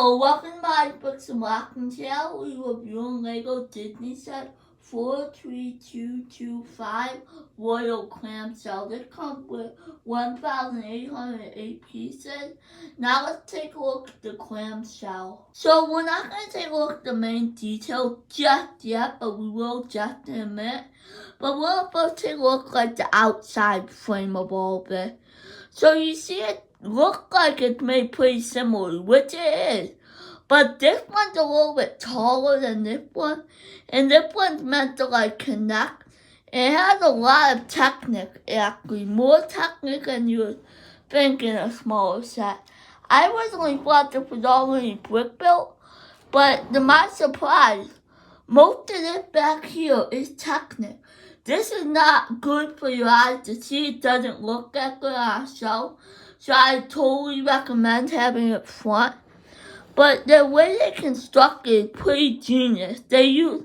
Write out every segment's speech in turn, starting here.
Hello, welcome to my books and clamshell. We reviewing Lego Disney set 43225 Royal Clamshell. This comes with 1,808 pieces. Now let's take a look at the clamshell. So we're not going to take a look at the main detail just yet, but we will just in a minute. But we'll first take a look at the outside frame of all of it. So you see it look like it's made pretty similar, which it is. But this one's a little bit taller than this one. And this one's meant to connect. It has a lot of technique, actually. More technique than you would think in a smaller set. I originally thought this was already brick built. But to my surprise, most of this back here is technique. This is not good for your eyes to see. It doesn't look that good on a shelf. So I totally recommend having it front. But the way they construct it is pretty genius. They use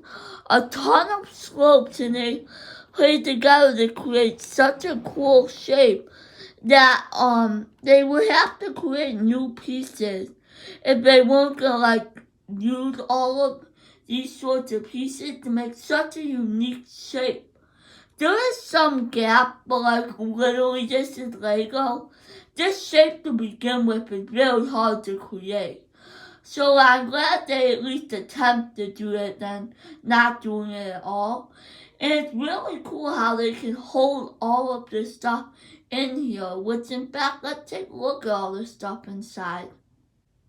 a ton of slopes and they put it together to create such a cool shape that they would have to create new pieces if they weren't gonna use all of these sorts of pieces to make such a unique shape. There is some gap, but literally this is Lego. This shape to begin with is very hard to create. So I'm glad they at least attempt to do it than not doing it at all. And it's really cool how they can hold all of this stuff in here, which in fact, let's take a look at all the stuff inside.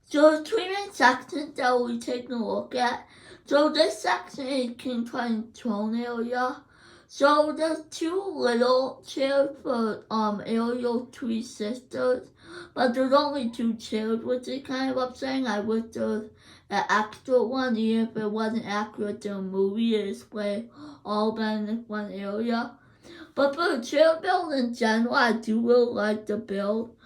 So there's three main sections that we'll be taking a look at. So this section is King Triton's throne area. So there's two little chairs for Ariel's three sisters, but there's only two chairs, which is kind of upsetting. I wish there was an extra one, even if it wasn't accurate to the movie to display all of them in this one area. But for the chair build in general, I do really like the build.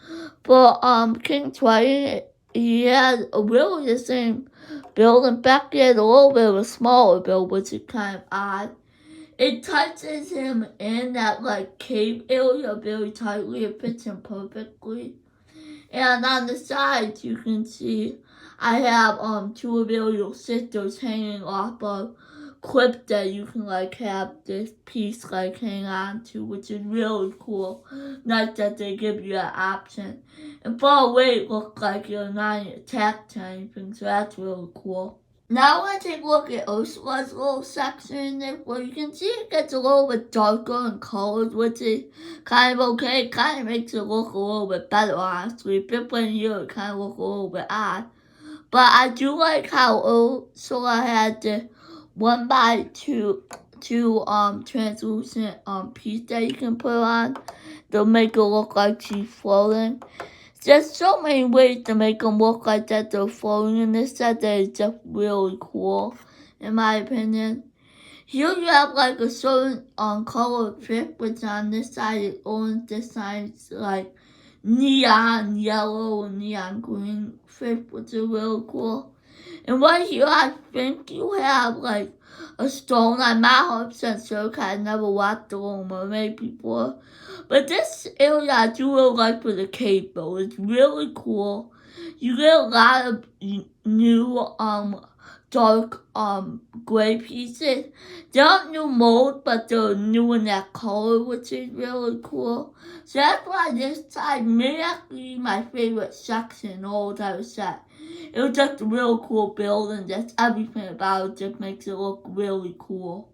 For King Triton, he has really the same build. In fact, he has a little bit of a smaller build, which is kind of odd. It touches him in that cave area very tightly. It fits him perfectly. And on the sides you can see I have two of Ariel's sisters hanging off of clips that you can have this piece hang on to, which is really cool. Nice that they give you that option. And far away it looks like you're not attacked to anything, so that's really cool. Now I want to take a look at Ursula's little section in there, where you can see it gets a little bit darker in colors, which is kind of okay. It kind of makes it look a little bit better, honestly. If it went here, it kind of look a little bit odd. But I do like how Ursula had the 1x2 translucent piece that you can put on to make it look like she's floating. There's so many ways to make them look like that they're floating in this set that is just really cool, in my opinion. Here you have a certain color strip, which on this side is orange, this side is neon yellow and neon green strip, which is really cool. And right here I think you have a stone. I'm not 100% sure because I never watched The Little Mermaid before. But this area I do really like for the cave build. It's really cool. You get a lot of new dark gray pieces. They aren't new mold, but they're new in that color, which is really cool. So that's why this side may actually be my favorite section in the whole entire set. It was just a real cool build, and just everything about it just makes it look really cool.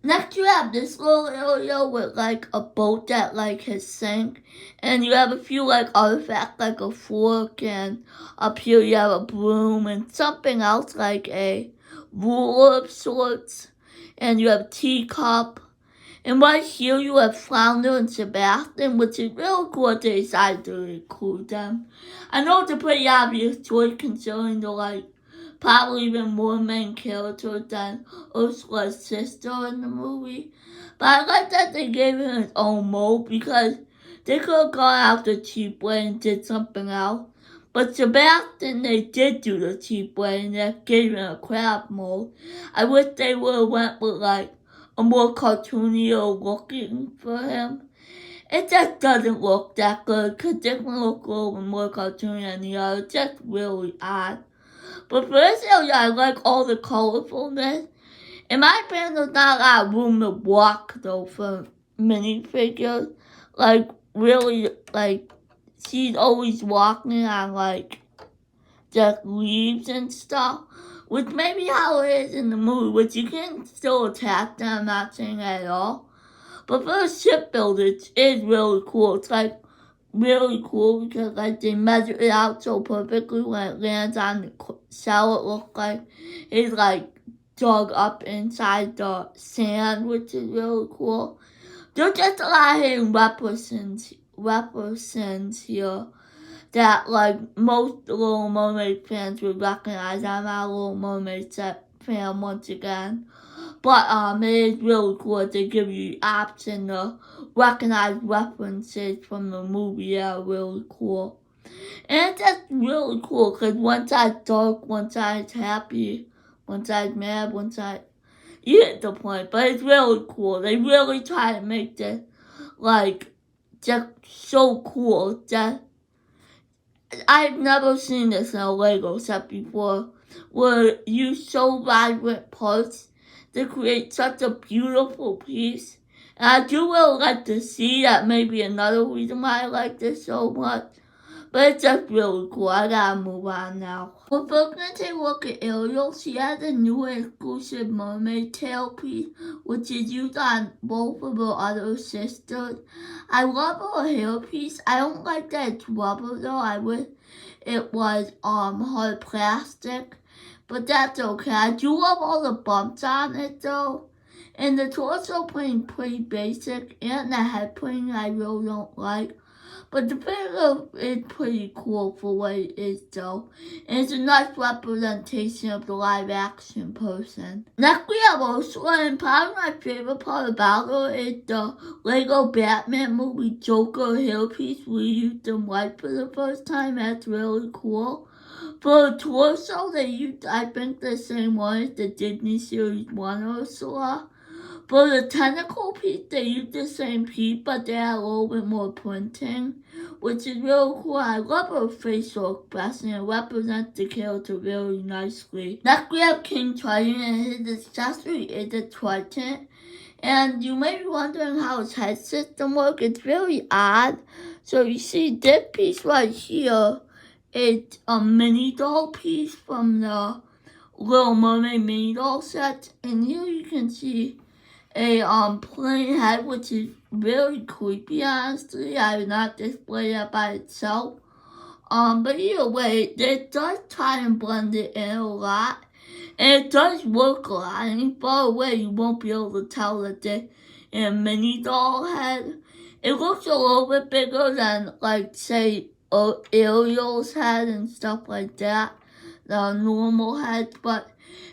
Next you have this little area with a boat that has sank, and you have a few artifacts a fork, and up here you have a broom and something else a ruler of sorts, and you have a teacup. And right here you have Flounder and Sebastian, which is really cool they decided to include them. I know it's a pretty obvious choice considering they're probably even more main characters than Ursula's sister in the movie. But I like that they gave him his own mold because they could have gone out the cheap way and did something else. But Sebastian, they did do the cheap way and they gave him a crab mold. I wish they would have went with a more cartoonier looking for him. It just doesn't look that good because this one looks a little bit more cartoony than the other. It's just really odd. But personally, I like all the colorfulness. In my opinion, there's not a lot of room to walk though for minifigures. Like really, like she's always walking on like just leaves and stuff, which may be how it is in the movie, which you can still attack them, I'm not saying that at all. But for a shipbuilder, it is really cool. It's like really cool because like they measure it out so perfectly when it lands on the shell. It looks like it's like dug up inside the sand, which is really cool. There's just a lot of hidden represents here that like most Little Mermaid fans would recognize. I'm not a Little Mermaid fan once again. But it is really cool that they give you the option to recognize references from the movie that are really cool. And it's just really cool because one side's dark, one side's happy, one side's mad, one side... You hit the point, but it's really cool. They really try to make this, like, just so cool. Just, I've never seen this in a Lego set before, where you use so vibrant parts to create such a beautiful piece. And I do really like to see that maybe another reason why I like this so much. But it's just really cool. I gotta move on now. We're first gonna take a look at Ariel. She has a new exclusive mermaid tail piece, which is used on both of her other sisters. I love her hair piece. I don't like that it's rubber though. I wish it was hard plastic. But that's okay. I do love all the bumps on it though. And the torso playing pretty basic. And the head playing I really don't like. But the figure is pretty cool for what it is though. And it's a nice representation of the live action person. Next we have Ursula, and probably my favorite part about her is the Lego Batman movie Joker hairpiece. We used them white for the first time. That's really cool. For the torso, they used, I think, the same one as the Disney Series 1 Ursula. For the tentacle piece, they used the same piece, but they had a little bit more printing, which is really cool. I love her facial expression. It represents the character really nicely. Next, we have King Triton, and his accessory is a trident. And you may be wondering how his head system works. It's very odd. So you see this piece right here. It's a mini doll piece from the Little Mermaid mini doll set. And here you can see a plain head, which is very creepy, honestly. I would not display that by itself. But either way, it does try and blend it in a lot. And it does work a lot. And far away, you won't be able to tell that this is a mini doll head. It looks a little bit bigger than, like, say, Ariel's head and stuff like that, the normal head, but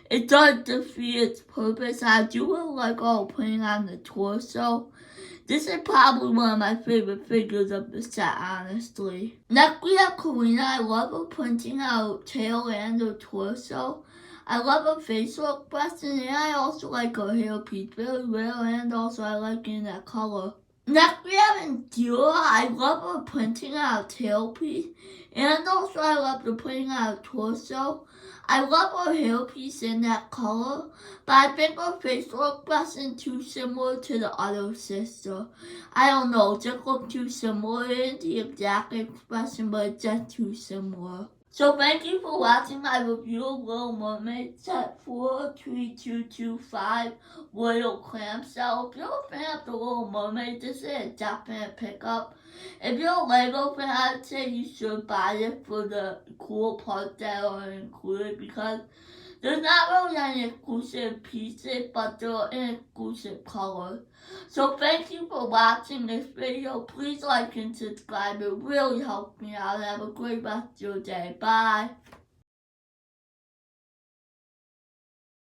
it does defeat its purpose. I do really like all putting on the torso. This is probably one of my favorite figures of the set, honestly. Next we have Karina. I love her printing out tail and her torso. I love her facial expression, and I also like her hair piece, very rare, and also I like it in that color. Next we have Indira. I love her printing out a tail piece, and also I love the printing out a torso. I love her hair piece in that color, but I think her facial expression is too similar to the other sister. I don't know, it just looks too similar. It isn't the exact expression, but it's just too similar. So thank you for watching my review of Little Mermaid Set 43225 Royal Clamshell. If you're a fan of the Little Mermaid, this is a definite pickup. If you're a Lego fan, I'd say you should buy it for the cool parts that are included, because there's not really any exclusive pieces, but there are exclusive colors. So thank you for watching this video. Please like and subscribe. It really helps me out. Have a great rest of your day. Bye.